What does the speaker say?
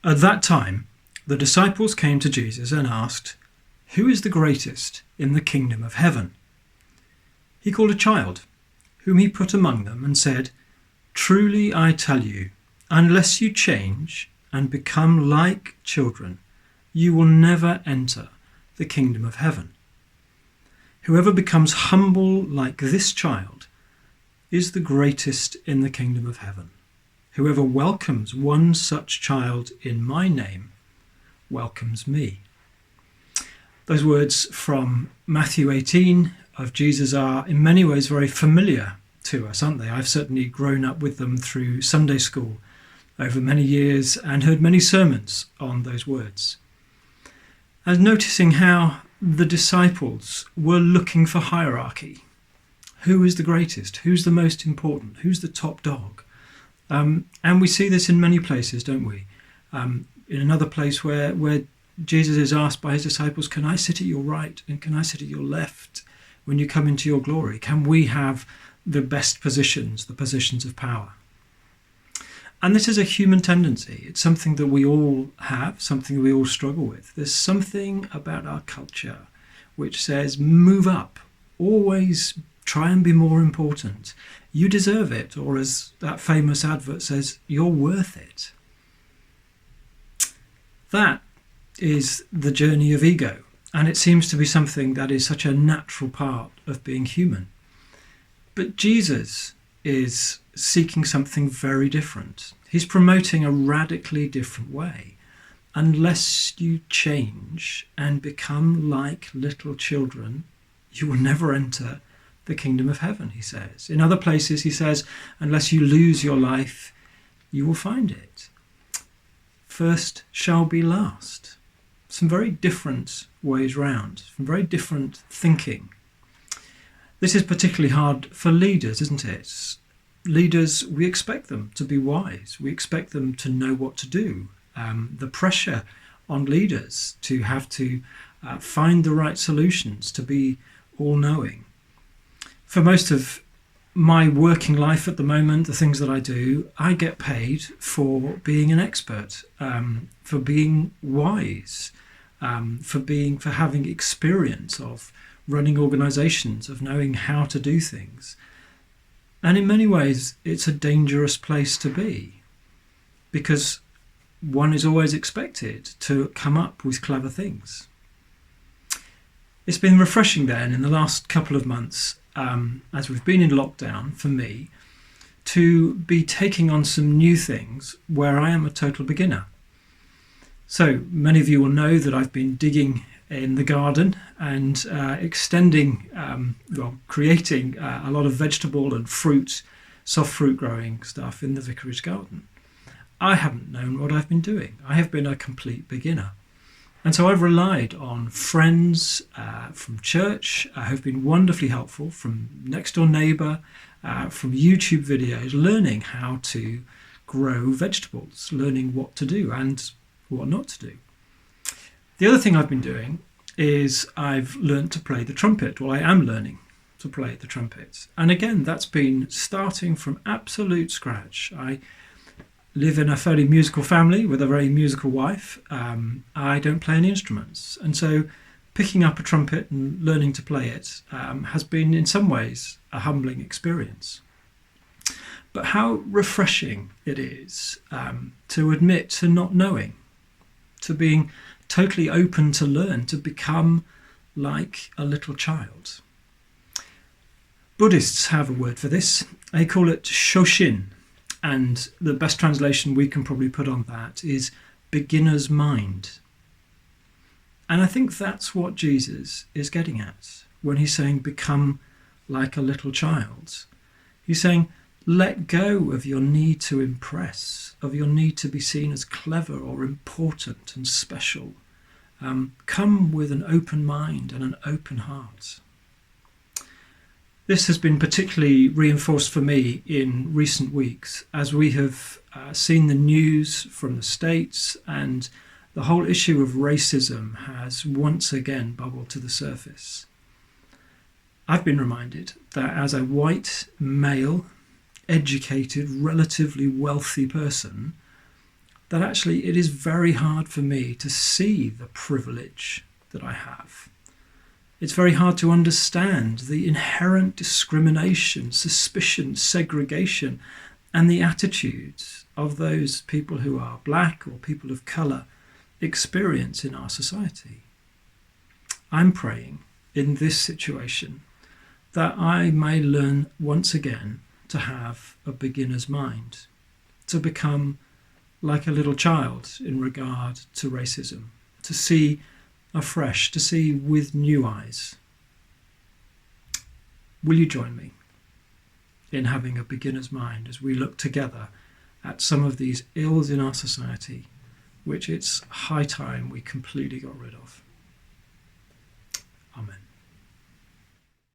At that time, the disciples came to Jesus and asked, "Who is the greatest in the kingdom of heaven?" He called a child, whom he put among them, and said, "Truly I tell you, unless you change and become like children, you will never enter the kingdom of heaven. Whoever becomes humble like this child is the greatest in the kingdom of heaven. Whoever welcomes one such child in my name welcomes me." Those words from Matthew 18 of Jesus are in many ways very familiar to us, aren't they? I've certainly grown up with them through Sunday school over many years and heard many sermons on those words. And noticing how the disciples were looking for hierarchy. Who is the greatest? Who's the most important? Who's the top dog? And we see this in many places, don't we? In another place where Jesus is asked by his disciples, "Can I sit at your right and can I sit at your left when you come into your glory? Can we have the best positions, the positions of power?" And this is a human tendency. It's something that we all have, something we all struggle with. There's something about our culture which says, move up, always try and be more important. You deserve it, or as that famous advert says, you're worth it. That is the journey of ego, and it seems to be something that is such a natural part of being human. But Jesus is seeking something very different. He's promoting a radically different way. Unless you change and become like little children, you will never enter the kingdom of heaven, he says. In other places, he says, unless you lose your life, you will find it. First shall be last. Some very different ways round, some very different thinking. This is particularly hard for leaders, isn't it? Leaders, we expect them to be wise. We expect them to know what to do. The pressure on leaders to have to find the right solutions, to be all-knowing. For most of my working life at the moment, the things that I do, I get paid for being an expert, for being wise, for having experience of running organizations, of knowing how to do things. And in many ways, it's a dangerous place to be, because one is always expected to come up with clever things. It's been refreshing then in the last couple of months, as we've been in lockdown for me, to be taking on some new things where I am a total beginner. So many of you will know that I've been digging in the garden and creating a lot of vegetable and fruit, soft fruit growing stuff in the vicarage garden. I haven't known what I've been doing. I have been a complete beginner. And so I've relied on friends from church who've been wonderfully helpful, from next door neighbour, from YouTube videos, learning how to grow vegetables, learning what to do and what not to do. The other thing I've been doing is I've learned to play the trumpet. Well, I am learning to play the trumpet. And again, that's been starting from absolute scratch. I live in a fairly musical family with a very musical wife. I don't play any instruments. And so picking up a trumpet and learning to play it has been in some ways a humbling experience. But how refreshing it is to admit to not knowing, to being totally open to learn, to become like a little child. Buddhists have a word for this. They call it shoshin. And the best translation we can probably put on that is beginner's mind. And I think that's what Jesus is getting at when he's saying become like a little child. He's saying let go of your need to impress, of your need to be seen as clever or important and special. Come with an open mind and an open heart. This has been particularly reinforced for me in recent weeks as we have seen the news from the States, and the whole issue of racism has once again bubbled to the surface. I've been reminded that as a white, male, educated, relatively wealthy person, that actually it is very hard for me to see the privilege that I have. It's very hard to understand the inherent discrimination, suspicion, segregation, and the attitudes of those people who are black or people of colour experience in our society. I'm praying in this situation that I may learn once again to have a beginner's mind, to become like a little child in regard to racism, to see afresh, to see with new eyes. Will you join me in having a beginner's mind as we look together at some of these ills in our society, which it's high time we completely got rid of? Amen.